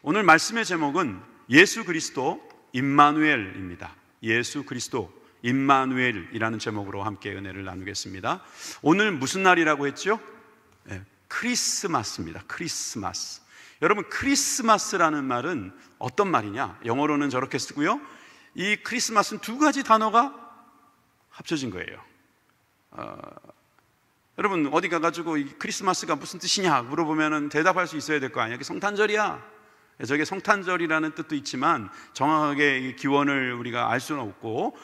오늘 말씀의 제목은 예수 그리스도 임마누엘입니다. 예수 그리스도 임마누엘이라는 제목으로 함께 은혜를 나누겠습니다. 오늘 무슨 날이라고 했죠? 크리스마스입니다. 크리스마스. 여러분, 크리스마스라는 말은 어떤 말이냐? 영어로는 저렇게 쓰고요, 이 크리스마스는 두 가지 단어가 합쳐진 거예요. 여러분, 어디 가가지고 이 크리스마스가 무슨 뜻이냐 물어보면 대답할 수 있어야 될 거 아니야. 성탄절이야. 저게 성탄절이라는 뜻도 있지만 정확하게 이 기원을 우리가 알 수는 없고,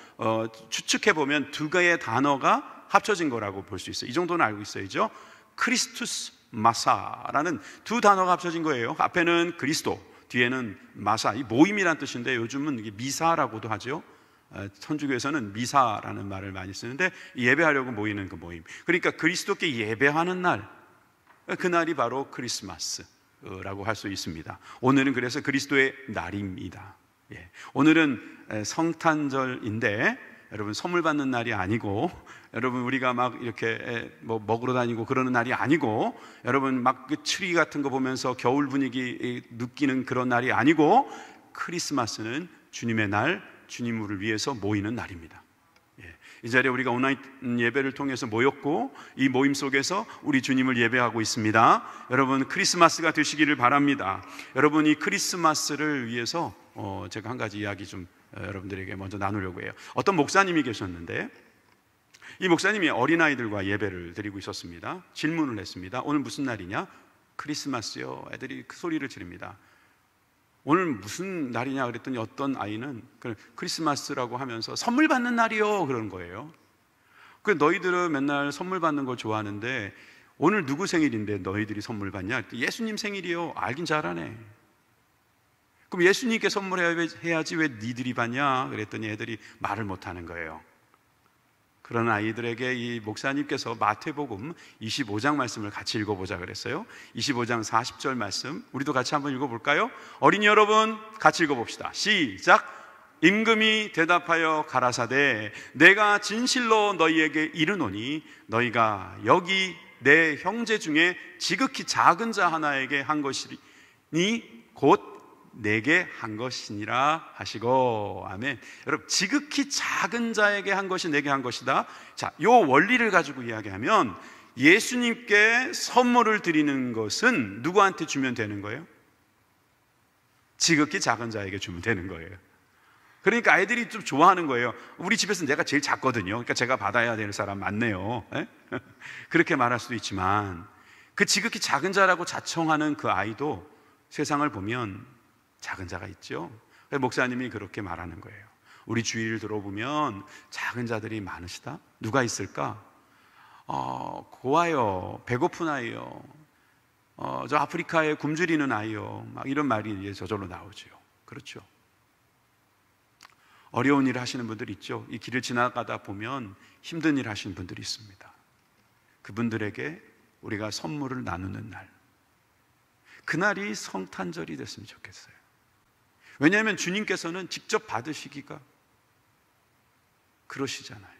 추측해보면 두 개의 단어가 합쳐진 거라고 볼 수 있어요. 이 정도는 알고 있어야죠. 크리스투스 마사라는 두 단어가 합쳐진 거예요. 앞에는 그리스도, 뒤에는 마사, 이 모임이란 뜻인데 요즘은 이게 미사라고도 하죠. 천주교에서는 미사라는 말을 많이 쓰는데 예배하려고 모이는 그 모임, 그러니까 그리스도께 예배하는 날, 그날이 바로 크리스마스라고 할 수 있습니다. 오늘은 그래서 그리스도의 날입니다. 오늘은 성탄절인데 여러분, 선물 받는 날이 아니고, 여러분 우리가 막 이렇게 뭐 먹으러 다니고 그러는 날이 아니고, 여러분 막 그 트리 같은 거 보면서 겨울 분위기 느끼는 그런 날이 아니고, 크리스마스는 주님의 날, 주님을 위해서 모이는 날입니다. 이 자리에 우리가 온라인 예배를 통해서 모였고, 이 모임 속에서 우리 주님을 예배하고 있습니다. 여러분, 크리스마스가 되시기를 바랍니다. 여러분, 이 크리스마스를 위해서 제가 한 가지 이야기 좀 여러분들에게 먼저 나누려고 해요. 어떤 목사님이 계셨는데, 이 목사님이 어린아이들과 예배를 드리고 있었습니다. 질문을 했습니다. 오늘 무슨 날이냐? 크리스마스요. 애들이 그 소리를 지릅니다. 오늘 무슨 날이냐 그랬더니 어떤 아이는 크리스마스라고 하면서 선물 받는 날이요 그러는 거예요. 너희들은 맨날 선물 받는 걸 좋아하는데 오늘 누구 생일인데 너희들이 선물 받냐? 예수님 생일이요. 알긴 잘하네. 그럼 예수님께 선물해야지 왜 니들이 받냐? 그랬더니 애들이 말을 못하는 거예요. 그런 아이들에게 이 목사님께서 마태복음 25장 말씀을 같이 읽어보자 그랬어요. 25장 40절 말씀 우리도 같이 한번 읽어볼까요? 어린이 여러분, 같이 읽어봅시다. 시작. 임금이 대답하여 가라사대 내가 진실로 너희에게 이르노니 너희가 여기 내 형제 중에 지극히 작은 자 하나에게 한 것이니 곧 내게 한 것이니라 하시고. 아멘. 여러분, 지극히 작은 자에게 한 것이 내게 한 것이다. 자, 요 원리를 가지고 이야기하면 예수님께 선물을 드리는 것은 누구한테 주면 되는 거예요? 지극히 작은 자에게 주면 되는 거예요. 그러니까 아이들이 좀 좋아하는 거예요. 우리 집에서 내가 제일 작거든요. 그러니까 제가 받아야 될 사람 많네요. 그렇게 말할 수도 있지만, 그 지극히 작은 자라고 자청하는 그 아이도 세상을 보면 작은 자가 있죠. 목사님이 그렇게 말하는 거예요. 우리 주위를 들어보면 작은 자들이 많으시다. 누가 있을까? 고아요, 배고픈 아이요, 저 아프리카에 굶주리는 아이요, 막 이런 말이 저절로 나오죠. 그렇죠. 어려운 일을 하시는 분들 있죠. 이 길을 지나가다 보면 힘든 일 하시는 분들이 있습니다. 그분들에게 우리가 선물을 나누는 날, 그날이 성탄절이 됐으면 좋겠어요. 왜냐하면 주님께서는 직접 받으시기가 그러시잖아요.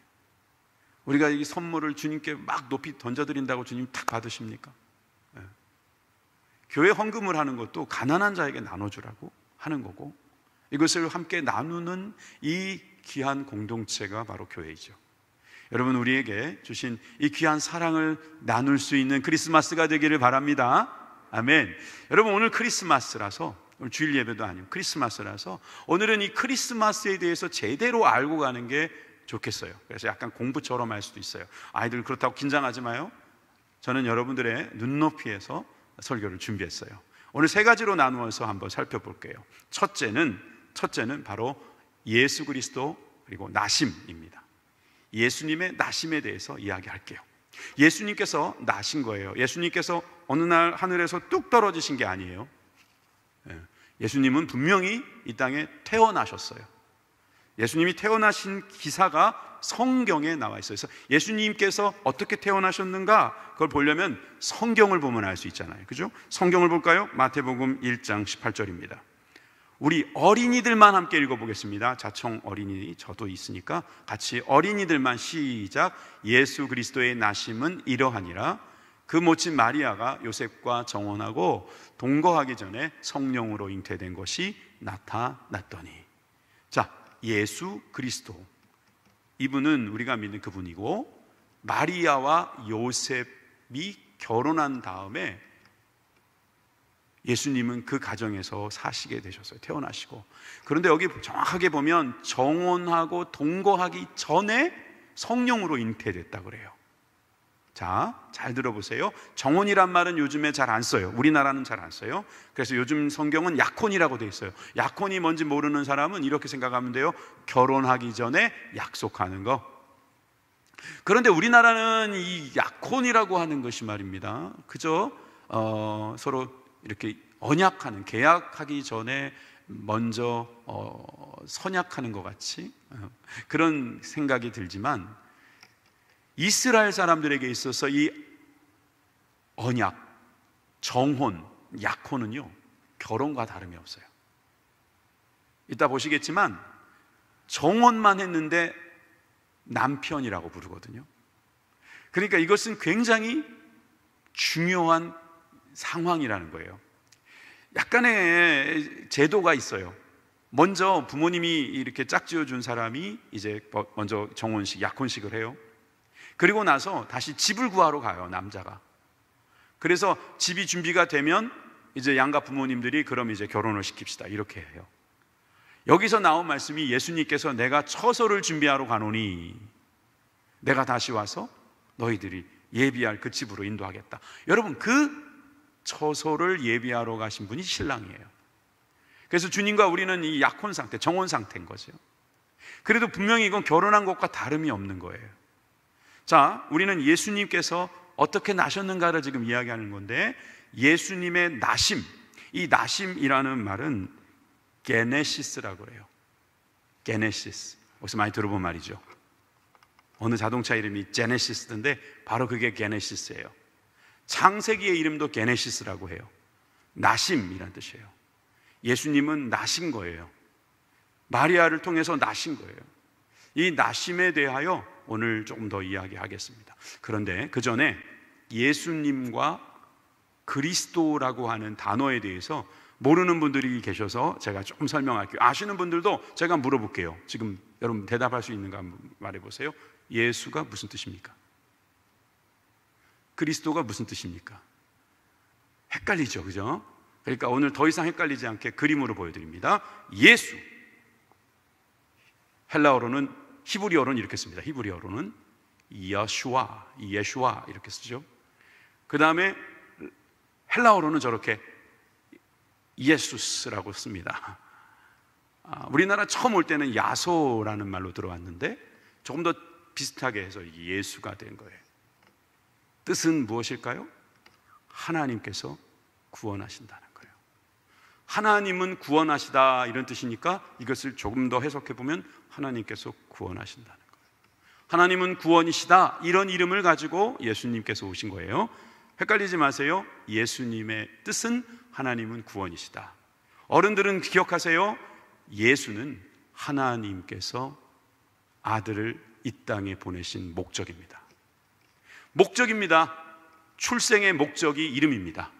우리가 이 선물을 주님께 막 높이 던져드린다고 주님 탁 받으십니까? 교회 헌금을 하는 것도 가난한 자에게 나눠주라고 하는 거고, 이것을 함께 나누는 이 귀한 공동체가 바로 교회이죠. 여러분, 우리에게 주신 이 귀한 사랑을 나눌 수 있는 크리스마스가 되기를 바랍니다. 아멘. 여러분, 오늘 크리스마스라서, 오늘 주일 예배도 아니고 크리스마스라서 오늘은 이 크리스마스에 대해서 제대로 알고 가는 게 좋겠어요. 그래서 약간 공부처럼 할 수도 있어요. 아이들 그렇다고 긴장하지 마요. 저는 여러분들의 눈높이에서 설교를 준비했어요. 오늘 세 가지로 나누어서 한번 살펴볼게요. 첫째는 바로 예수 그리스도 그리고 나심입니다. 예수님의 나심에 대해서 이야기할게요. 예수님께서 나신 거예요. 예수님께서 어느 날 하늘에서 뚝 떨어지신 게 아니에요. 예수님은 분명히 이 땅에 태어나셨어요. 예수님이 태어나신 기사가 성경에 나와 있어요. 그래서 예수님께서 어떻게 태어나셨는가, 그걸 보려면 성경을 보면 알 수 있잖아요. 그죠? 성경을 볼까요? 마태복음 1장 18절입니다. 우리 어린이들만 함께 읽어보겠습니다. 자청 어린이 저도 있으니까 같이 어린이들만 시작. 예수 그리스도의 나심은 이러하니라. 그 모친 마리아가 요셉과 정혼하고 동거하기 전에 성령으로 잉태된 것이 나타났더니, 자, 예수 그리스도, 이분은 우리가 믿는 그분이고, 마리아와 요셉이 결혼한 다음에 예수님은 그 가정에서 사시게 되셨어요. 태어나시고. 그런데 여기 정확하게 보면 정혼하고 동거하기 전에 성령으로 잉태됐다 그래요. 자, 잘 들어보세요. 정혼이란 말은 요즘에 잘 안 써요. 우리나라는 잘 안 써요. 그래서 요즘 성경은 약혼이라고 돼 있어요. 약혼이 뭔지 모르는 사람은 이렇게 생각하면 돼요. 결혼하기 전에 약속하는 거. 그런데 우리나라는 이 약혼이라고 하는 것이 말입니다, 그저 서로 이렇게 언약하는, 계약하기 전에 먼저 선약하는 것 같이 그런 생각이 들지만, 이스라엘 사람들에게 있어서 이 언약, 정혼, 약혼은요 결혼과 다름이 없어요. 이따 보시겠지만 정혼만 했는데 남편이라고 부르거든요. 그러니까 이것은 굉장히 중요한 상황이라는 거예요. 약간의 제도가 있어요. 먼저 부모님이 이렇게 짝지어 준 사람이 이제 먼저 정혼식, 약혼식을 해요. 그리고 나서 다시 집을 구하러 가요, 남자가. 그래서 집이 준비가 되면 이제 양가 부모님들이 그럼 이제 결혼을 시킵시다, 이렇게 해요. 여기서 나온 말씀이 예수님께서 내가 처소를 준비하러 가노니 내가 다시 와서 너희들이 예비할 그 집으로 인도하겠다. 여러분, 그 처소를 예비하러 가신 분이 신랑이에요. 그래서 주님과 우리는 이 약혼 상태, 정혼 상태인 거죠. 그래도 분명히 이건 결혼한 것과 다름이 없는 거예요. 자, 우리는 예수님께서 어떻게 나셨는가를 지금 이야기하는 건데, 예수님의 나심, 이 나심이라는 말은 게네시스라고 그래요. 게네시스, 어디서 많이 들어본 말이죠. 어느 자동차 이름이 제네시스인데 바로 그게 게네시스예요. 창세기의 이름도 게네시스라고 해요. 나심이라는 뜻이에요. 예수님은 나신 거예요. 마리아를 통해서 나신 거예요. 이 나심에 대하여 오늘 조금 더 이야기하겠습니다. 그런데 그 전에 예수님과 그리스도라고 하는 단어에 대해서 모르는 분들이 계셔서 제가 조금 설명할게요. 아시는 분들도 제가 물어볼게요. 지금 여러분 대답할 수 있는가 한번 말해보세요. 예수가 무슨 뜻입니까? 그리스도가 무슨 뜻입니까? 헷갈리죠, 그죠? 그러니까 오늘 더 이상 헷갈리지 않게 그림으로 보여드립니다. 예수, 헬라어로는, 히브리어로는 이렇게 씁니다. 히브리어로는 여슈아, 예슈아 이렇게 쓰죠. 그 다음에 헬라어로는 저렇게 예수스라고 씁니다. 우리나라 처음 올 때는 야소라는 말로 들어왔는데 조금 더 비슷하게 해서 예수가 된 거예요. 뜻은 무엇일까요? 하나님께서 구원하신다는 거예요. 하나님은 구원하시다 이런 뜻이니까 이것을 조금 더 해석해 보면 하나님께서 구원하신다는 거예요. 하나님은 구원이시다, 이런 이름을 가지고 예수님께서 오신 거예요. 헷갈리지 마세요. 예수님의 뜻은 하나님은 구원이시다. 어른들은 기억하세요. 예수는 하나님께서 아들을 이 땅에 보내신 목적입니다. 목적입니다. 출생의 목적이 이름입니다.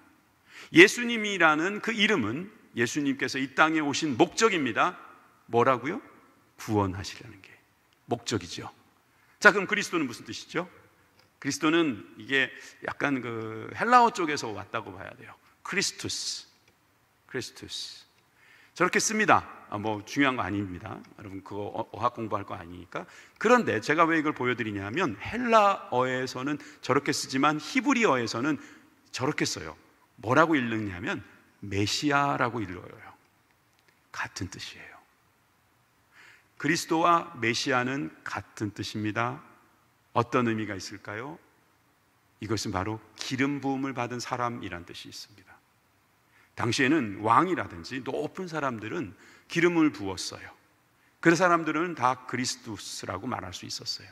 예수님이라는 그 이름은 예수님께서 이 땅에 오신 목적입니다. 뭐라고요? 구원하시려는 게 목적이죠. 자, 그럼 그리스도는 무슨 뜻이죠? 그리스도는 이게 약간 그 헬라어 쪽에서 왔다고 봐야 돼요. 크리스투스. 저렇게 씁니다. 뭐 중요한 거 아닙니다. 여러분 그거 어학 공부할 거 아니니까. 그런데 제가 왜 이걸 보여드리냐면 헬라어에서는 저렇게 쓰지만 히브리어에서는 저렇게 써요. 뭐라고 읽느냐면 메시아라고 읽어요. 같은 뜻이에요. 그리스도와 메시아는 같은 뜻입니다. 어떤 의미가 있을까요? 이것은 바로 기름 부음을 받은 사람이란 뜻이 있습니다. 당시에는 왕이라든지 높은 사람들은 기름을 부었어요. 그 사람들은 다 그리스도스라고 말할 수 있었어요.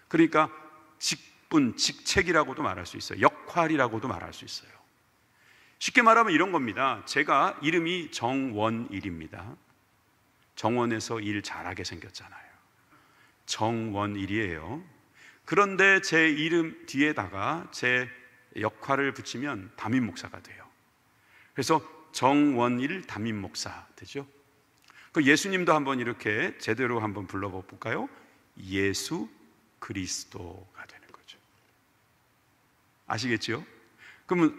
그러니까 직분, 직책이라고도 말할 수 있어요. 역할이라고도 말할 수 있어요. 쉽게 말하면 이런 겁니다. 제가 이름이 정원일입니다. 정원에서 일 잘하게 생겼잖아요. 정원일이에요. 그런데 제 이름 뒤에다가 제 역할을 붙이면 담임 목사가 돼요. 그래서 정원일 담임 목사 되죠. 그 예수님도 한번 이렇게 제대로 한번 불러볼까요? 예수 그리스도가 되는 거죠. 아시겠죠? 그러면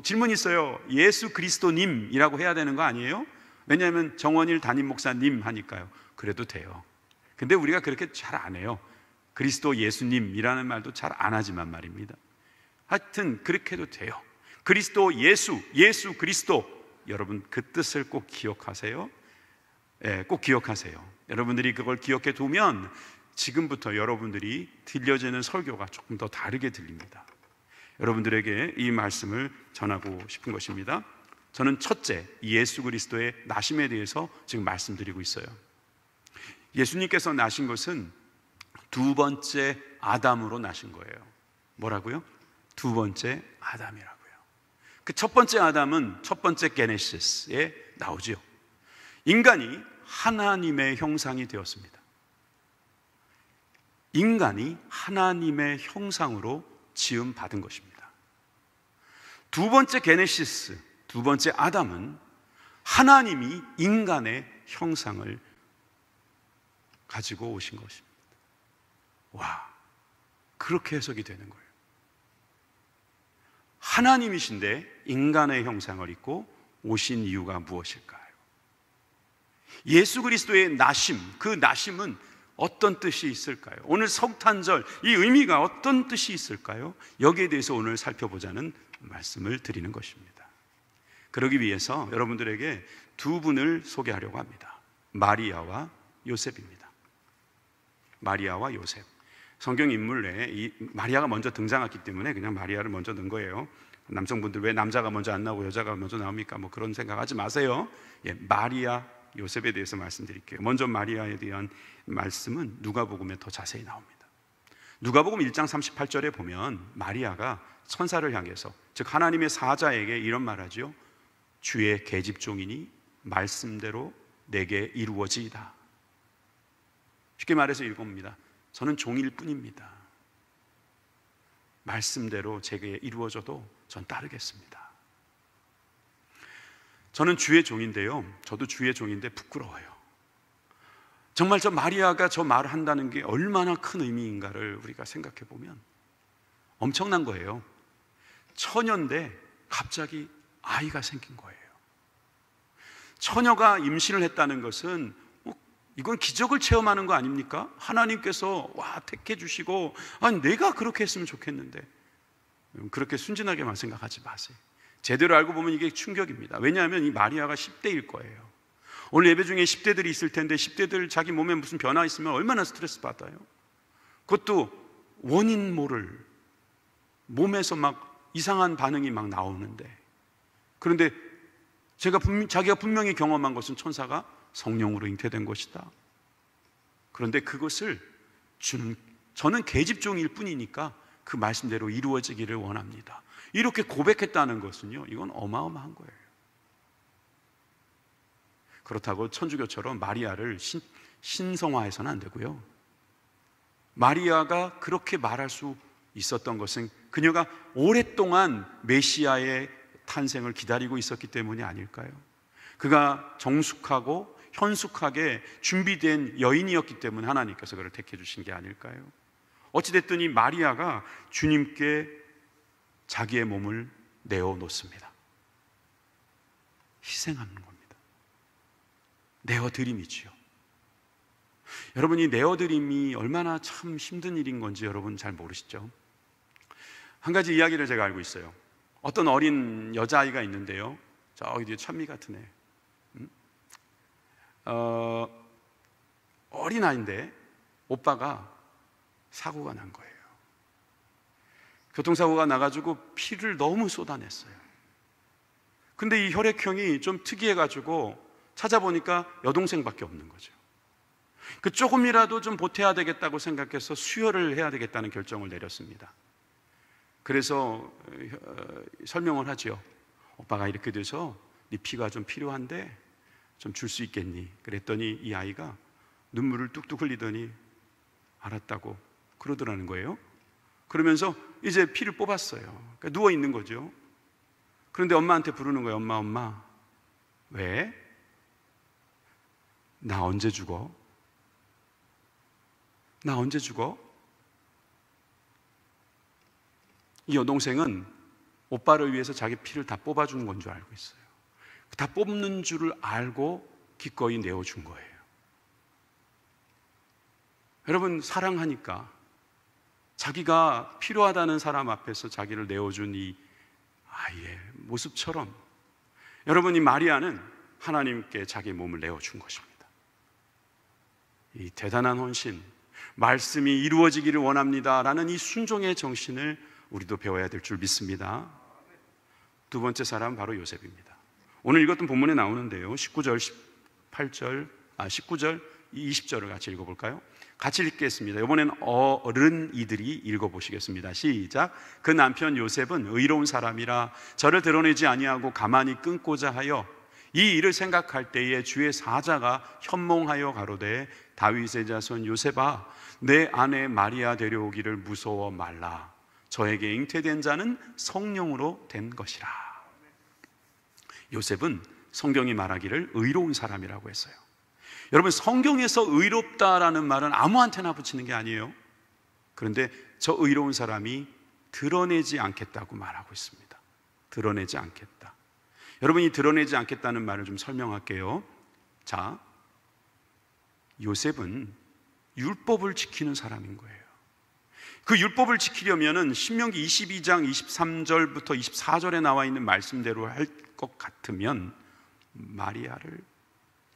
질문 있어요. 예수 그리스도님이라고 해야 되는 거 아니에요? 왜냐하면 정원일 담임 목사님 하니까요. 그래도 돼요. 근데 우리가 그렇게 잘 안 해요. 그리스도 예수님이라는 말도 잘 안 하지만 말입니다. 하여튼 그렇게 해도 돼요. 그리스도 예수, 예수 그리스도, 여러분 그 뜻을 꼭 기억하세요. 꼭 기억하세요. 여러분들이 그걸 기억해 두면 지금부터 여러분들이 들려지는 설교가 조금 더 다르게 들립니다. 여러분들에게 이 말씀을 전하고 싶은 것입니다. 저는 첫째, 예수 그리스도의 나심에 대해서 지금 말씀드리고 있어요. 예수님께서 나신 것은 두 번째 아담으로 나신 거예요. 뭐라고요? 두 번째 아담이라고요. 그 첫 번째 아담은 첫 번째 게네시스에 나오지요. 인간이 하나님의 형상이 되었습니다. 인간이 하나님의 형상으로 지음 받은 것입니다. 두 번째 게네시스, 두 번째 아담은 하나님이 인간의 형상을 가지고 오신 것입니다. 와, 그렇게 해석이 되는 거예요. 하나님이신데 인간의 형상을 입고 오신 이유가 무엇일까요? 예수 그리스도의 나심, 그 나심은 어떤 뜻이 있을까요? 오늘 성탄절, 이 의미가 어떤 뜻이 있을까요? 여기에 대해서 오늘 살펴보자는 말씀을 드리는 것입니다. 그러기 위해서 여러분들에게 두 분을 소개하려고 합니다. 마리아와 요셉입니다. 마리아와 요셉. 성경 인물 내에 이 마리아가 먼저 등장했기 때문에 그냥 마리아를 먼저 넣은 거예요. 남성분들 왜 남자가 먼저 안 나오고 여자가 먼저 나옵니까? 뭐 그런 생각하지 마세요. 마리아, 요셉에 대해서 말씀드릴게요. 먼저 마리아에 대한 말씀은 누가복음에 더 자세히 나옵니다. 누가복음 1장 38절에 보면 마리아가 천사를 향해서, 즉 하나님의 사자에게 이런 말하죠. 주의 계집종이니 말씀대로 내게 이루어지이다. 쉽게 말해서 이겁니다. 저는 종일 뿐입니다. 말씀대로 제게 이루어져도 전 따르겠습니다. 저는 주의 종인데요, 저도 주의 종인데 부끄러워요. 정말 저 마리아가 저 말을 한다는 게 얼마나 큰 의미인가를 우리가 생각해 보면 엄청난 거예요. 처녀인데 갑자기 아이가 생긴 거예요. 처녀가 임신을 했다는 것은 이건 기적을 체험하는 거 아닙니까? 하나님께서 택해 주시고, 아니 내가 그렇게 했으면 좋겠는데, 그렇게 순진하게만 생각하지 마세요. 제대로 알고 보면 이게 충격입니다. 왜냐하면 이 마리아가 10대일 거예요. 오늘 예배 중에 10대들이 있을 텐데 10대들 자기 몸에 무슨 변화 있으면 얼마나 스트레스 받아요. 그것도 원인 모를, 몸에서 막 이상한 반응이 막 나오는데, 그런데 자기가 분명히 경험한 것은 천사가 성령으로 잉태된 것이다. 그런데 그것을 저는 계집종일 뿐이니까 그 말씀대로 이루어지기를 원합니다. 이렇게 고백했다는 것은요, 이건 어마어마한 거예요. 그렇다고 천주교처럼 마리아를 신성화해서는 안 되고요. 마리아가 그렇게 말할 수 있었던 것은 그녀가 오랫동안 메시아의 탄생을 기다리고 있었기 때문이 아닐까요? 그가 정숙하고 현숙하게 준비된 여인이었기 때문에 하나님께서 그를 택해 주신 게 아닐까요? 어찌됐든 이 마리아가 주님께 자기의 몸을 내어놓습니다. 희생하는 겁니다. 내어드림이지요. 여러분, 이 내어드림이 얼마나 참 힘든 일인 건지 여러분 잘 모르시죠? 한 가지 이야기를 제가 알고 있어요. 어떤 어린 여자아이가 있는데요, 저기 뒤에 천미 같은 애, 어린아이인데 오빠가 사고가 난 거예요. 교통사고가 나가지고 피를 너무 쏟아냈어요. 근데 이 혈액형이 좀 특이해가지고 찾아보니까 여동생밖에 없는 거죠. 그 조금이라도 좀 보태야 되겠다고 생각해서 수혈을 해야 되겠다는 결정을 내렸습니다. 그래서 설명을 하죠. 오빠가 이렇게 돼서 네 피가 좀 필요한데 좀 줄 수 있겠니? 그랬더니 이 아이가 눈물을 뚝뚝 흘리더니 알았다고 그러더라는 거예요. 그러면서 이제 피를 뽑았어요. 그러니까 누워 있는 거죠. 그런데 엄마한테 부르는 거예요. 엄마, 왜? 나 언제 죽어? 나 언제 죽어? 이 여동생은 오빠를 위해서 자기 피를 다 뽑아주는 건 줄 알고 있어요. 다 뽑는 줄을 알고 기꺼이 내어준 거예요. 여러분, 사랑하니까 자기가 필요하다는 사람 앞에서 자기를 내어준 이 아이의 모습처럼 여러분, 이 마리아는 하나님께 자기 몸을 내어준 것입니다. 이 대단한 헌신, 말씀이 이루어지기를 원합니다라는 이 순종의 정신을 우리도 배워야 될 줄 믿습니다. 두 번째 사람은 바로 요셉입니다. 오늘 읽었던 본문에 나오는데요, 19절, 20절을 같이 읽어볼까요? 같이 읽겠습니다. 이번엔 어른이들이 읽어보시겠습니다. 시작. 그 남편 요셉은 의로운 사람이라 저를 드러내지 아니하고 가만히 끊고자 하여 이 일을 생각할 때에 주의 사자가 현몽하여 가로되 다윗의 자손 요셉아, 내 아내 마리아 데려오기를 무서워 말라. 저에게 잉태된 자는 성령으로 된 것이라. 요셉은 성경이 말하기를 의로운 사람이라고 했어요. 여러분, 성경에서 의롭다라는 말은 아무한테나 붙이는 게 아니에요. 그런데 저 의로운 사람이 드러내지 않겠다고 말하고 있습니다. 드러내지 않겠다. 여러분, 이 드러내지 않겠다는 말을 좀 설명할게요. 자, 요셉은 율법을 지키는 사람인 거예요. 그 율법을 지키려면은 신명기 22장 23절부터 24절에 나와 있는 말씀대로 할 것 같으면 마리아를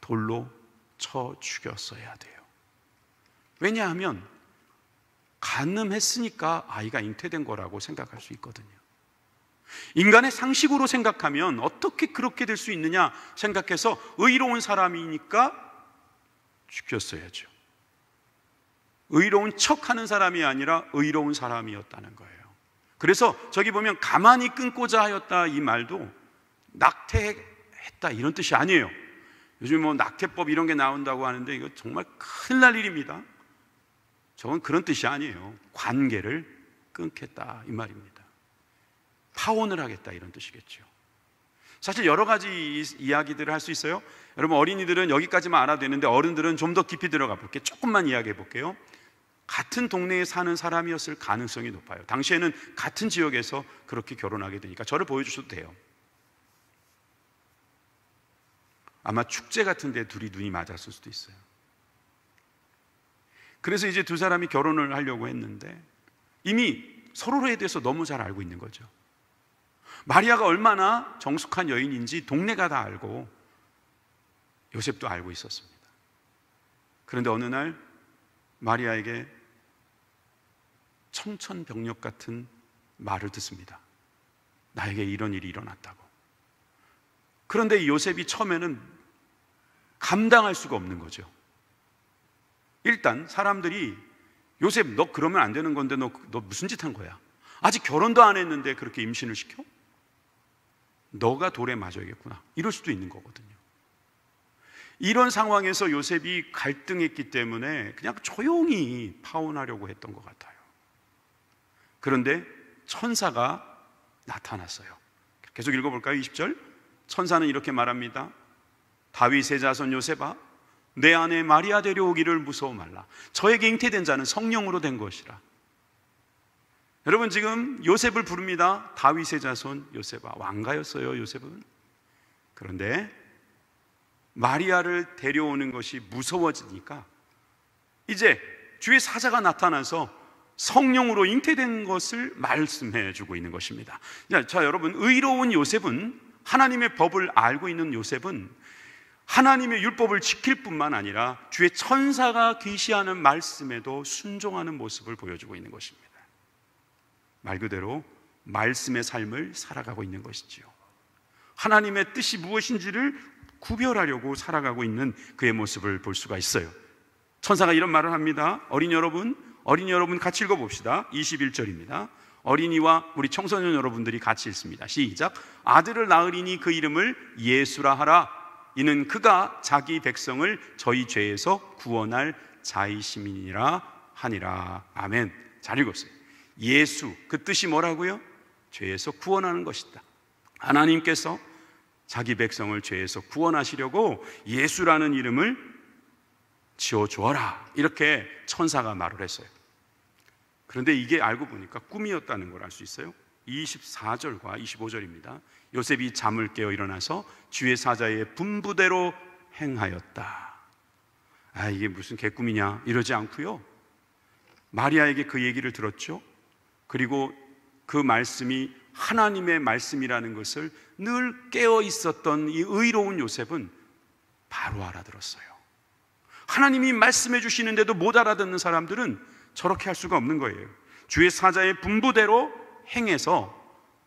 돌로 쳐 죽였어야 돼요. 왜냐하면 간음했으니까 아이가 잉태된 거라고 생각할 수 있거든요. 인간의 상식으로 생각하면 어떻게 그렇게 될 수 있느냐 생각해서 의로운 사람이니까 죽였어야죠. 의로운 척하는 사람이 아니라 의로운 사람이었다는 거예요. 그래서 저기 보면 가만히 끊고자 하였다, 이 말도 낙태했다 이런 뜻이 아니에요. 요즘 뭐 낙태법 이런 게 나온다고 하는데 이거 정말 큰일 날 일입니다. 저건 그런 뜻이 아니에요. 관계를 끊겠다 이 말입니다. 파혼을 하겠다 이런 뜻이겠죠. 사실 여러 가지 이야기들을 할 수 있어요. 여러분, 어린이들은 여기까지만 알아도 되는데 어른들은 좀 더 깊이 들어가 볼게요. 조금만 이야기해 볼게요. 같은 동네에 사는 사람이었을 가능성이 높아요. 당시에는 같은 지역에서 그렇게 결혼하게 되니까 저를 보여주셔도 돼요. 아마 축제 같은 데 둘이 눈이 맞았을 수도 있어요. 그래서 이제 두 사람이 결혼을 하려고 했는데 이미 서로에 대해서 너무 잘 알고 있는 거죠. 마리아가 얼마나 정숙한 여인인지 동네가 다 알고 요셉도 알고 있었습니다. 그런데 어느 날 마리아에게 청천벽력 같은 말을 듣습니다. 나에게 이런 일이 일어났다고. 그런데 요셉이 처음에는 감당할 수가 없는 거죠. 일단 사람들이 요셉, 너 그러면 안 되는 건데 너 무슨 짓 한 거야? 아직 결혼도 안 했는데 그렇게 임신을 시켜? 너가 돌에 맞아야겠구나, 이럴 수도 있는 거거든요. 이런 상황에서 요셉이 갈등했기 때문에 그냥 조용히 파혼하려고 했던 것 같아요. 그런데 천사가 나타났어요. 계속 읽어볼까요? 20절. 천사는 이렇게 말합니다. 다윗의 자손 요셉아, 내 아내 마리아 데려오기를 무서워 말라. 저에게 잉태된 자는 성령으로 된 것이라. 여러분, 지금 요셉을 부릅니다. 다윗의 자손 요셉아. 왕가였어요, 요셉은. 그런데 마리아를 데려오는 것이 무서워지니까 이제 주의 사자가 나타나서 성령으로 잉태된 것을 말씀해 주고 있는 것입니다. 자, 여러분, 의로운 요셉은, 하나님의 법을 알고 있는 요셉은 하나님의 율법을 지킬 뿐만 아니라 주의 천사가 계시하는 말씀에도 순종하는 모습을 보여주고 있는 것입니다. 말 그대로 말씀의 삶을 살아가고 있는 것이지요. 하나님의 뜻이 무엇인지를 구별하려고 살아가고 있는 그의 모습을 볼 수가 있어요. 천사가 이런 말을 합니다. 어린이 여러분 같이 읽어봅시다. 21절입니다. 어린이와 우리 청소년 여러분들이 같이 읽습니다. 시작. 아들을 낳으리니 그 이름을 예수라 하라. 이는 그가 자기 백성을 저희 죄에서 구원할 자이심이니라 하니라. 아멘. 잘 읽었어요. 예수, 그 뜻이 뭐라고요? 죄에서 구원하는 것이다. 하나님께서 자기 백성을 죄에서 구원하시려고 예수라는 이름을 지어주어라, 이렇게 천사가 말을 했어요. 그런데 이게 알고 보니까 꿈이었다는 걸 알 수 있어요. 24절과 25절입니다. 요셉이 잠을 깨어 일어나서 주의 사자의 분부대로 행하였다. 이게 무슨 개꿈이냐 이러지 않고요, 마리아에게 그 얘기를 들었죠. 그리고 그 말씀이 하나님의 말씀이라는 것을 늘 깨어 있었던 이 의로운 요셉은 바로 알아들었어요. 하나님이 말씀해 주시는데도 못 알아듣는 사람들은 저렇게 할 수가 없는 거예요. 주의 사자의 분부대로 행해서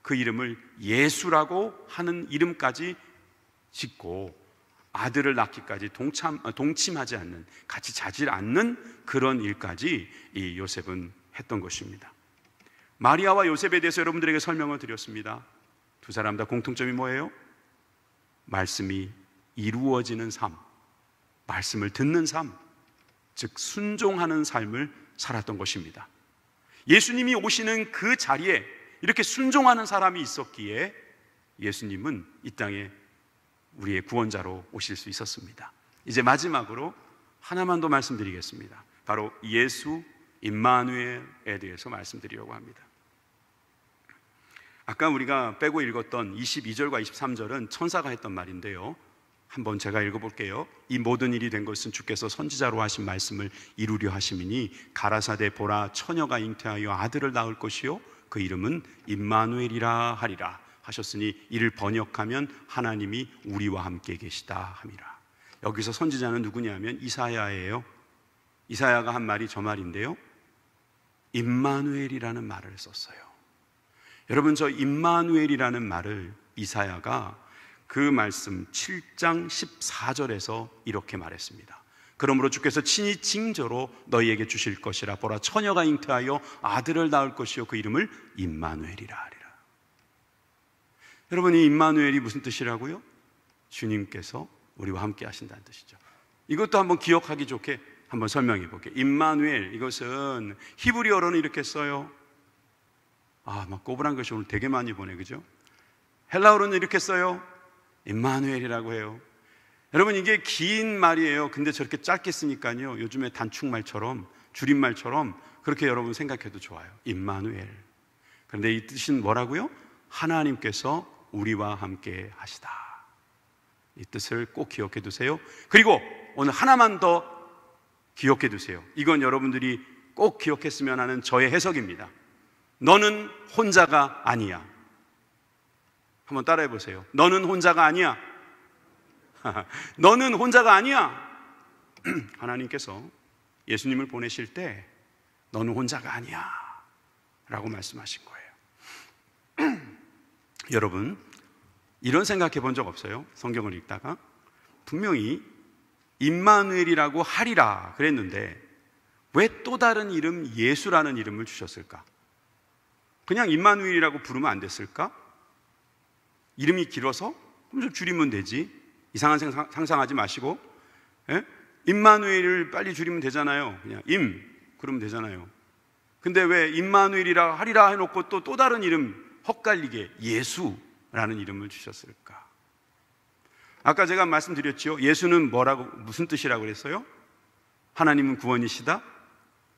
그 이름을 예수라고 하는 이름까지 짓고 아들을 낳기까지 동침하지 않는, 같이 자질 않는 그런 일까지 이 요셉은 했던 것입니다. 마리아와 요셉에 대해서 여러분들에게 설명을 드렸습니다. 두 사람 다 공통점이 뭐예요? 말씀이 이루어지는 삶, 말씀을 듣는 삶, 즉 순종하는 삶을 살았던 것입니다. 예수님이 오시는 그 자리에 이렇게 순종하는 사람이 있었기에 예수님은 이 땅에 우리의 구원자로 오실 수 있었습니다. 이제 마지막으로 하나만 더 말씀드리겠습니다. 바로 예수 임마누엘에 대해서 말씀드리려고 합니다. 아까 우리가 빼고 읽었던 22절과 23절은 천사가 했던 말인데요, 한번 제가 읽어볼게요. 이 모든 일이 된 것은 주께서 선지자로 하신 말씀을 이루려 하심이니 가라사대 보라, 처녀가 잉태하여 아들을 낳을 것이요 그 이름은 임마누엘이라 하리라 하셨으니 이를 번역하면 하나님이 우리와 함께 계시다 함이라. 여기서 선지자는 누구냐면 이사야예요. 이사야가 한 말이 저 말인데요, 임마누엘이라는 말을 썼어요. 여러분, 저 임마누엘이라는 말을 이사야가 그 말씀 7장 14절에서 이렇게 말했습니다. 그러므로 주께서 친히 징조로 너희에게 주실 것이라. 보라, 처녀가 잉태하여 아들을 낳을 것이요 그 이름을 임마누엘이라 하리라. 여러분, 이 임마누엘이 무슨 뜻이라고요? 주님께서 우리와 함께 하신다는 뜻이죠. 이것도 한번 기억하기 좋게 한번 설명해 볼게요. 임마누엘, 이것은 히브리어로는 이렇게 써요. 막 꼬불한 것이 오늘 되게 많이 보네, 그죠? 헬라어로는 이렇게 써요. 임마누엘이라고 해요. 여러분, 이게 긴 말이에요. 근데 저렇게 짧게 쓰니까요, 요즘에 단축말처럼, 줄임말처럼 그렇게 여러분 생각해도 좋아요. 임마누엘. 그런데 이 뜻은 뭐라고요? 하나님께서 우리와 함께 하시다. 이 뜻을 꼭 기억해 두세요. 그리고 오늘 하나만 더 기억해 두세요. 이건 여러분들이 꼭 기억했으면 하는 저의 해석입니다. 너는 혼자가 아니야. 한번 따라해 보세요. 너는 혼자가 아니야. 너는 혼자가 아니야. 하나님께서 예수님을 보내실 때 너는 혼자가 아니야 라고 말씀하신 거예요. 여러분, 이런 생각해 본 적 없어요? 성경을 읽다가 분명히 임마누엘이라고 하리라 그랬는데 왜 또 다른 이름 예수라는 이름을 주셨을까? 그냥 임마누엘이라고 부르면 안 됐을까? 이름이 길어서? 그럼 좀 줄이면 되지. 이상한 상상하지 마시고, 임마누엘을 빨리 줄이면 되잖아요. 그냥 그러면 되잖아요. 근데 왜 임마누엘이라 하리라 해놓고 또 다른 이름 헛갈리게 예수라는 이름을 주셨을까? 아까 제가 말씀드렸죠. 예수는 무슨 뜻이라고 그랬어요? 하나님은 구원이시다.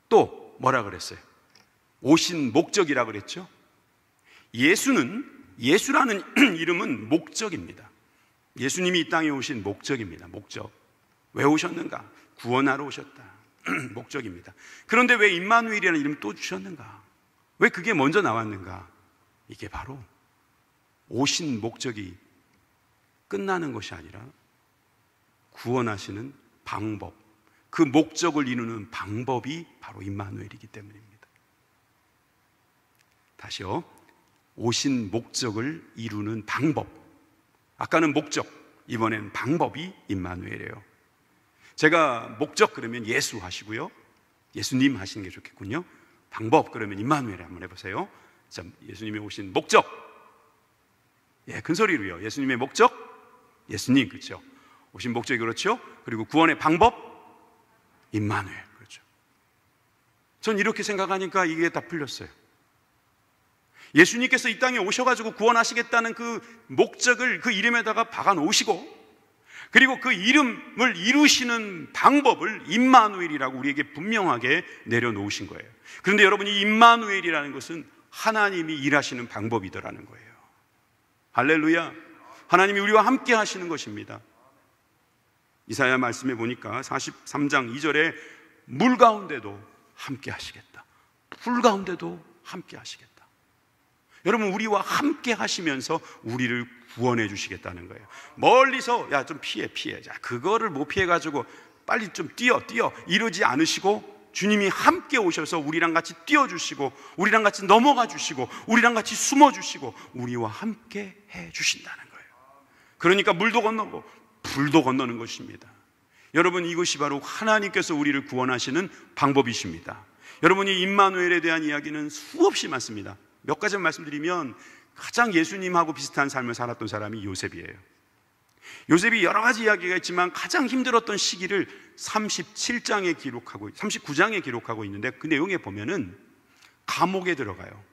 또 뭐라 그랬어요? 오신 목적이라고 그랬죠. 예수라는 이름은 목적입니다. 예수님이 이 땅에 오신 목적입니다. 목적. 왜 오셨는가? 구원하러 오셨다. 목적입니다. 그런데 왜 임마누엘이라는 이름을 또 주셨는가? 왜 그게 먼저 나왔는가? 이게 바로 오신 목적이 끝나는 것이 아니라 구원하시는 방법, 그 목적을 이루는 방법이 바로 임마누엘이기 때문입니다. 다시요. 오신 목적을 이루는 방법. 아까는 목적, 이번엔 방법이 임마누엘이에요. 제가 목적 그러면 예수 하시고요, 예수님 하시는 게 좋겠군요. 방법 그러면 임마누엘 한번 해보세요. 자, 예수님이 오신 목적, 큰 소리로요. 예수님의 목적, 예수님, 그렇죠? 오신 목적이 그렇죠. 그리고 구원의 방법, 임마누엘, 그렇죠? 전 이렇게 생각하니까 이게 다 풀렸어요. 예수님께서 이 땅에 오셔가지고 구원하시겠다는 그 목적을 그 이름에다가 박아 놓으시고, 그리고 그 이름을 이루시는 방법을 임마누엘이라고 우리에게 분명하게 내려놓으신 거예요. 그런데 여러분, 이 임마누엘이라는 것은 하나님이 일하시는 방법이더라는 거예요. 할렐루야. 하나님이 우리와 함께 하시는 것입니다. 이사야 말씀에 보니까 43장 2절에 물 가운데도 함께 하시겠다, 풀 가운데도 함께 하시겠다. 여러분, 우리와 함께 하시면서 우리를 구원해 주시겠다는 거예요. 멀리서 야 좀 피해. 자, 그거를 못 피해가지고 빨리 좀 뛰어 이러지 않으시고, 주님이 함께 오셔서 우리랑 같이 뛰어주시고, 우리랑 같이 넘어가 주시고, 우리랑 같이 숨어 주시고, 우리와 함께 해 주신다는 거예요. 그러니까 물도 건너고 불도 건너는 것입니다. 여러분, 이것이 바로 하나님께서 우리를 구원하시는 방법이십니다. 여러분, 이 임마누엘에 대한 이야기는 수없이 많습니다. 몇 가지 말씀드리면, 가장 예수님하고 비슷한 삶을 살았던 사람이 요셉이에요. 요셉이 여러 가지 이야기가 있지만 가장 힘들었던 시기를 39장에 기록하고 있는데, 그 내용에 보면은 감옥에 들어가요.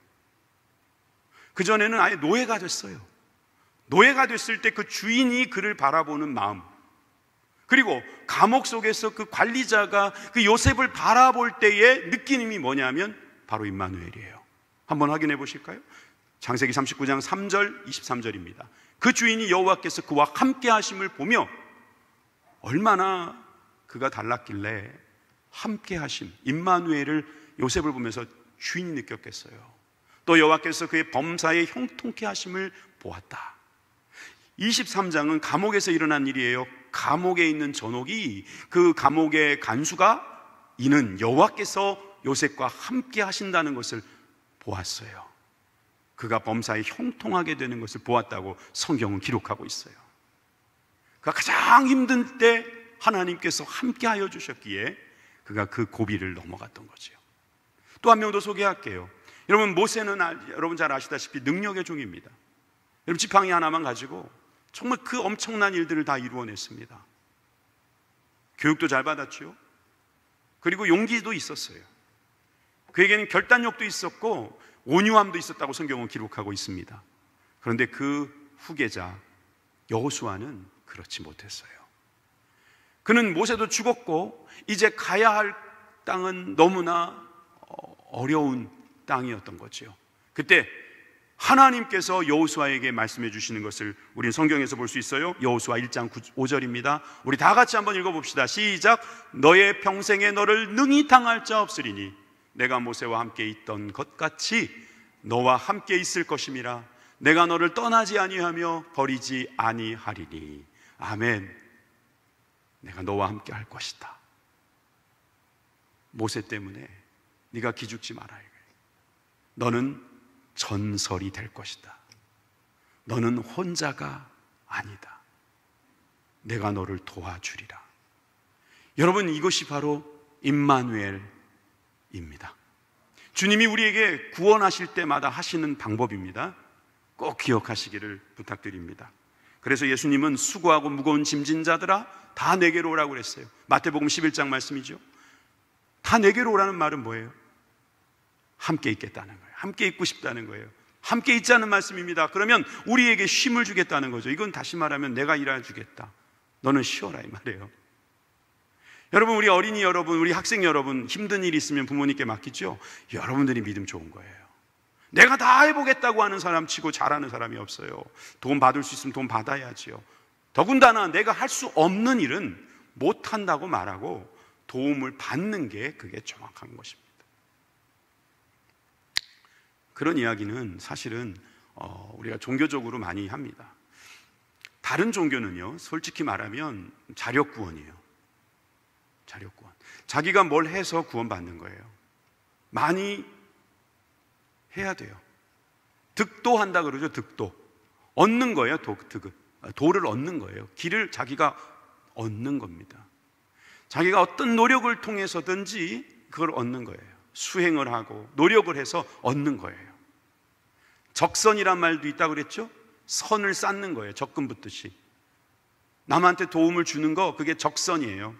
그전에는 아예 노예가 됐어요. 노예가 됐을 때 그 주인이 그를 바라보는 마음, 그리고 감옥 속에서 그 관리자가 그 요셉을 바라볼 때의 느낌이 뭐냐면 바로 임마누엘이에요. 한번 확인해 보실까요? 창세기 39장 3절 23절입니다. 그 주인이 여호와께서 그와 함께 하심을 보며 얼마나 그가 달랐길래 함께 하심, 임마누엘을 요셉을 보면서 주인이 느꼈겠어요. 또 여호와께서 그의 범사에 형통케 하심을 보았다. 23장은 감옥에서 일어난 일이에요. 감옥에 있는 전옥이, 그 감옥의 간수가 이는 여호와께서 요셉과 함께 하신다는 것을 보았어요. 그가 범사에 형통하게 되는 것을 보았다고 성경은 기록하고 있어요. 그가 가장 힘든 때 하나님께서 함께 하여 주셨기에 그가 그 고비를 넘어갔던 거죠. 또 한 명 더 소개할게요. 여러분, 모세는 여러분 잘 아시다시피 능력의 종입니다. 여러분, 지팡이 하나만 가지고 정말 그 엄청난 일들을 다 이루어냈습니다. 교육도 잘 받았죠. 그리고 용기도 있었어요. 그에게는 결단력도 있었고 온유함도 있었다고 성경은 기록하고 있습니다. 그런데 그 후계자 여호수아는 그렇지 못했어요. 그는 모세도 죽었고 이제 가야 할 땅은 너무나 어려운 땅이었던 거죠. 그때 하나님께서 여호수아에게 말씀해 주시는 것을 우리는 성경에서 볼 수 있어요. 여호수아 1장 5절입니다. 우리 다 같이 한번 읽어봅시다. 시작. 너의 평생에 너를 능히 당할 자 없으리니 내가 모세와 함께 있던 것 같이 너와 함께 있을 것임이라. 내가 너를 떠나지 아니하며 버리지 아니하리니. 아멘. 내가 너와 함께 할 것이다. 모세 때문에 네가 기죽지 마라. 너는 전설이 될 것이다. 너는 혼자가 아니다. 내가 너를 도와주리라. 여러분, 이것이 바로 임마누엘입니다. 주님이 우리에게 구원하실 때마다 하시는 방법입니다. 꼭 기억하시기를 부탁드립니다. 그래서 예수님은 수고하고 무거운 짐진 자들아 다 내게로 오라고 그랬어요. 마태복음 11장 말씀이죠. 다 내게로 오라는 말은 뭐예요? 함께 있겠다는 거예요. 함께 있고 싶다는 거예요. 함께 있자는 말씀입니다. 그러면 우리에게 쉼을 주겠다는 거죠. 이건 다시 말하면 내가 일해 주겠다. 너는 쉬어라 이 말이에요. 여러분, 우리 어린이 여러분, 우리 학생 여러분, 힘든 일이 있으면 부모님께 맡기죠. 여러분들이 믿음 좋은 거예요. 내가 다 해보겠다고 하는 사람 치고 잘하는 사람이 없어요. 돈 받을 수 있으면 돈 받아야지요. 더군다나 내가 할 수 없는 일은 못한다고 말하고 도움을 받는 게 그게 정확한 것입니다. 그런 이야기는 사실은 우리가 종교적으로 많이 합니다. 다른 종교는요, 솔직히 말하면 자력구원이에요. 자력구원. 자기가 뭘 해서 구원받는 거예요. 많이 해야 돼요. 득도한다 그러죠. 득도. 얻는 거예요. 도를 얻는 거예요. 길을 자기가 얻는 겁니다. 자기가 어떤 노력을 통해서든지 그걸 얻는 거예요. 수행을 하고 노력을 해서 얻는 거예요. 적선이란 말도 있다고 그랬죠? 선을 쌓는 거예요. 적금 붙듯이. 남한테 도움을 주는 거, 그게 적선이에요.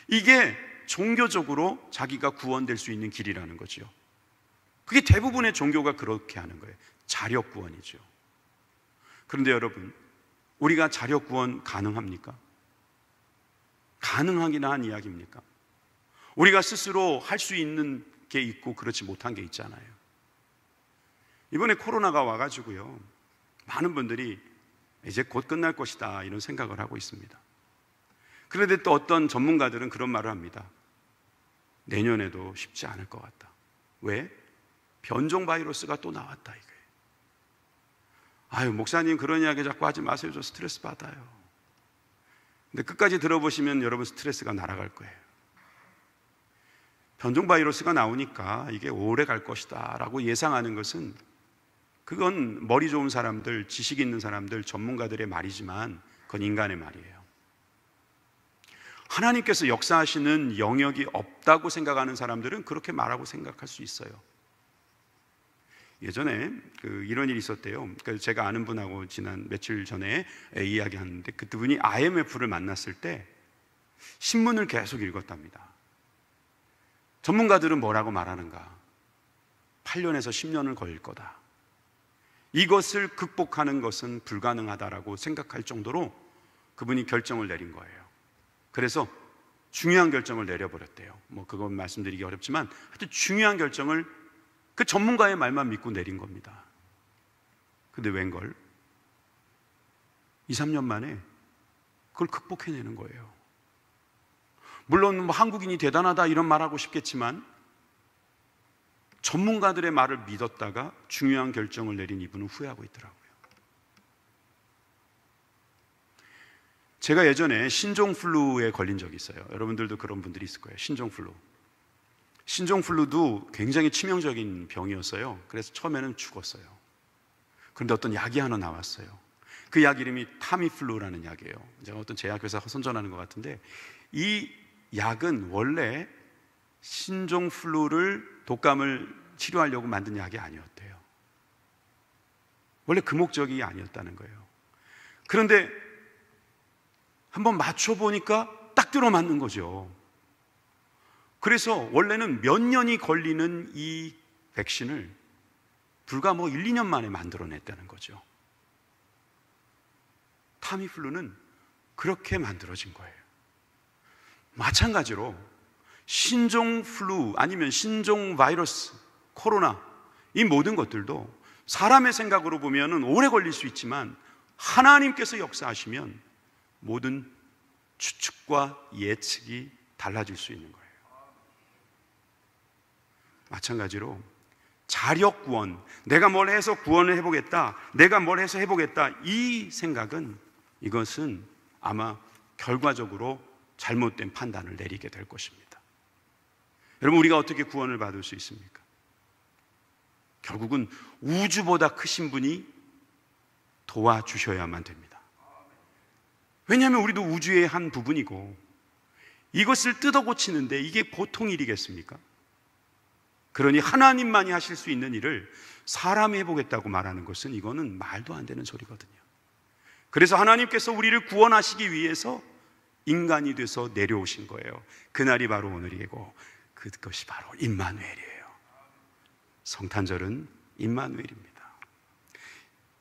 이게 종교적으로 자기가 구원될 수 있는 길이라는 거죠. 그게 대부분의 종교가 그렇게 하는 거예요. 자력 구원이죠. 그런데 여러분, 우리가 자력 구원 가능합니까? 가능하기나 한 이야기입니까? 우리가 스스로 할 수 있는 게 있고 그렇지 못한 게 있잖아요. 이번에 코로나가 와가지고요, 많은 분들이 이제 곧 끝날 것이다 이런 생각을 하고 있습니다. 그런데 또 어떤 전문가들은 그런 말을 합니다. 내년에도 쉽지 않을 것 같다. 왜? 변종 바이러스가 또 나왔다 이거예요. 아유, 목사님 그런 이야기 자꾸 하지 마세요. 저 스트레스 받아요. 근데 끝까지 들어보시면 여러분 스트레스가 날아갈 거예요. 변종 바이러스가 나오니까 이게 오래 갈 것이다 라고 예상하는 것은, 그건 머리 좋은 사람들, 지식 있는 사람들, 전문가들의 말이지만 그건 인간의 말이에요. 하나님께서 역사하시는 영역이 없다고 생각하는 사람들은 그렇게 말하고 생각할 수 있어요. 예전에 이런 일이 있었대요. 제가 아는 분하고 지난 며칠 전에 이야기하는데, 그분이 IMF를 만났을 때 신문을 계속 읽었답니다. 전문가들은 뭐라고 말하는가? 8년에서 10년을 걸릴 거다. 이것을 극복하는 것은 불가능하다라고 생각할 정도로 그분이 결정을 내린 거예요. 그래서 중요한 결정을 내려버렸대요. 그건 말씀드리기 어렵지만 하여튼 중요한 결정을 그 전문가의 말만 믿고 내린 겁니다. 근데 웬걸 2, 3년 만에 그걸 극복해내는 거예요. 물론 한국인이 대단하다 이런 말하고 싶겠지만 전문가들의 말을 믿었다가 중요한 결정을 내린 이분은 후회하고 있더라고요. 제가 예전에 신종플루에 걸린 적이 있어요. 여러분들도 그런 분들이 있을 거예요. 신종플루. 신종플루도 굉장히 치명적인 병이었어요. 그래서 처음에는 죽었어요. 그런데 어떤 약이 하나 나왔어요. 그 약 이름이 타미플루라는 약이에요. 제가 어떤 제약회사 선전하는 것 같은데, 이 약은 원래 신종플루를 독감을 치료하려고 만든 약이 아니었대요. 원래 그 목적이 아니었다는 거예요. 그런데 한번 맞춰보니까 딱 들어맞는 거죠. 그래서 원래는 몇 년이 걸리는 이 백신을 불과 1, 2년 만에 만들어냈다는 거죠. 타미플루는 그렇게 만들어진 거예요. 마찬가지로 신종플루 아니면 신종 바이러스, 코로나, 이 모든 것들도 사람의 생각으로 보면 오래 걸릴 수 있지만 하나님께서 역사하시면 모든 추측과 예측이 달라질 수 있는 거예요. 마찬가지로 자력 구원, 내가 뭘 해서 구원을 해보겠다, 내가 뭘 해서 해보겠다, 이 생각은, 이것은 아마 결과적으로 잘못된 판단을 내리게 될 것입니다. 여러분, 우리가 어떻게 구원을 받을 수 있습니까? 결국은 우주보다 크신 분이 도와주셔야만 됩니다. 왜냐하면 우리도 우주의 한 부분이고, 이것을 뜯어 고치는데 이게 보통 일이겠습니까? 그러니 하나님만이 하실 수 있는 일을 사람이 해보겠다고 말하는 것은, 이거는 말도 안 되는 소리거든요. 그래서 하나님께서 우리를 구원하시기 위해서 인간이 돼서 내려오신 거예요. 그날이 바로 오늘이고 그것이 바로 임마누엘이에요. 성탄절은 임마누엘입니다.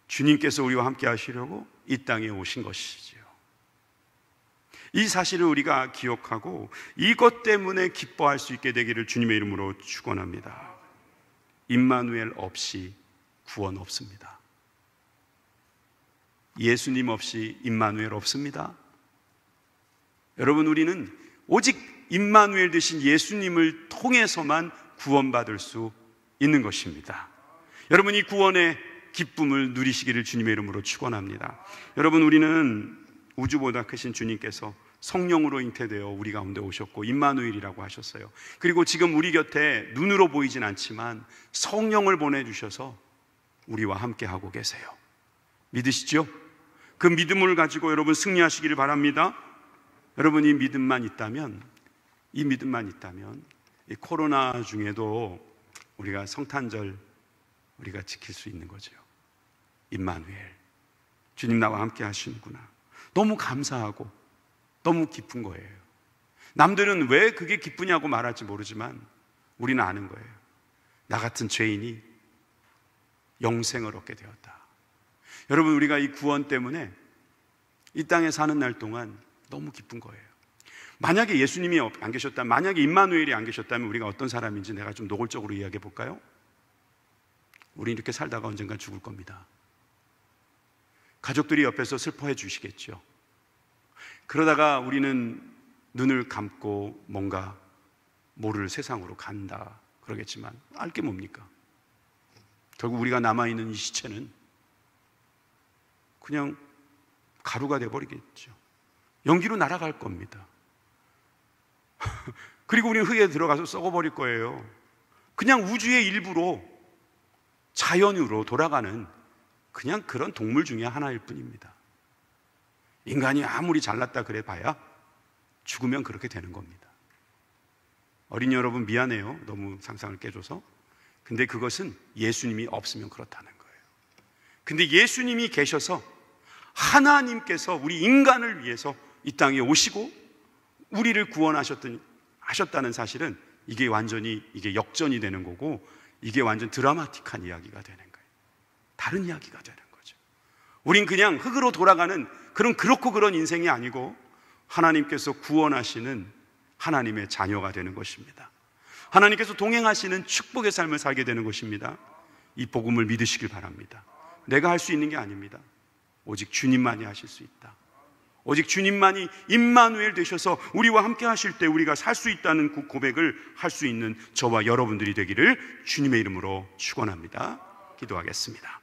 주님께서 우리와 함께 하시려고 이 땅에 오신 것이지요. 이 사실을 우리가 기억하고 이것 때문에 기뻐할 수 있게 되기를 주님의 이름으로 축원합니다. 임마누엘 없이 구원 없습니다. 예수님 없이 임마누엘 없습니다. 여러분, 우리는 오직 임마누엘 되신 예수님을 통해서만 구원받을 수 있는 것입니다. 여러분, 이 구원의 기쁨을 누리시기를 주님의 이름으로 축원합니다. 여러분, 우리는 우주보다 크신 주님께서 성령으로 잉태되어 우리 가운데 오셨고 임마누엘이라고 하셨어요. 그리고 지금 우리 곁에 눈으로 보이진 않지만 성령을 보내주셔서 우리와 함께 하고 계세요. 믿으시죠? 그 믿음을 가지고 여러분 승리하시기를 바랍니다. 여러분, 이 믿음만 있다면 이 코로나 중에도 우리가 성탄절 우리가 지킬 수 있는 거죠. 임마누엘, 주님 나와 함께 하시는구나. 너무 감사하고 너무 기쁜 거예요. 남들은 왜 그게 기쁘냐고 말할지 모르지만 우리는 아는 거예요. 나 같은 죄인이 영생을 얻게 되었다. 여러분, 우리가 이 구원 때문에 이 땅에 사는 날 동안 너무 기쁜 거예요. 만약에 예수님이 안 계셨다면, 만약에 임마누엘이 안 계셨다면 우리가 어떤 사람인지 내가 좀 노골적으로 이야기해 볼까요? 우리 이렇게 살다가 언젠가 죽을 겁니다. 가족들이 옆에서 슬퍼해 주시겠죠. 그러다가 우리는 눈을 감고 뭔가 모를 세상으로 간다 그러겠지만 알 게 뭡니까? 결국 우리가 남아있는 이 시체는 그냥 가루가 돼버리겠죠. 연기로 날아갈 겁니다. 그리고 우리는 흙에 들어가서 썩어버릴 거예요. 그냥 우주의 일부로, 자연으로 돌아가는 그냥 그런 동물 중에 하나일 뿐입니다. 인간이 아무리 잘났다 그래 봐야 죽으면 그렇게 되는 겁니다. 어린이 여러분, 미안해요. 너무 상상을 깨줘서. 근데 그것은 예수님이 없으면 그렇다는 거예요. 근데 예수님이 계셔서 하나님께서 우리 인간을 위해서 이 땅에 오시고 우리를 구원하셨다는 사실은 이게 완전히 역전이 되는 거고, 이게 완전 드라마틱한 이야기가 되는 거예요. 다른 이야기가 되는 거죠. 우린 그냥 흙으로 돌아가는 그렇고 그런 인생이 아니고 하나님께서 구원하시는 하나님의 자녀가 되는 것입니다. 하나님께서 동행하시는 축복의 삶을 살게 되는 것입니다. 이 복음을 믿으시길 바랍니다. 내가 할 수 있는 게 아닙니다. 오직 주님만이 하실 수 있다. 오직 주님만이 임마누엘 되셔서 우리와 함께 하실 때 우리가 살 수 있다는 그 고백을 할 수 있는 저와 여러분들이 되기를 주님의 이름으로 축원합니다. 기도하겠습니다.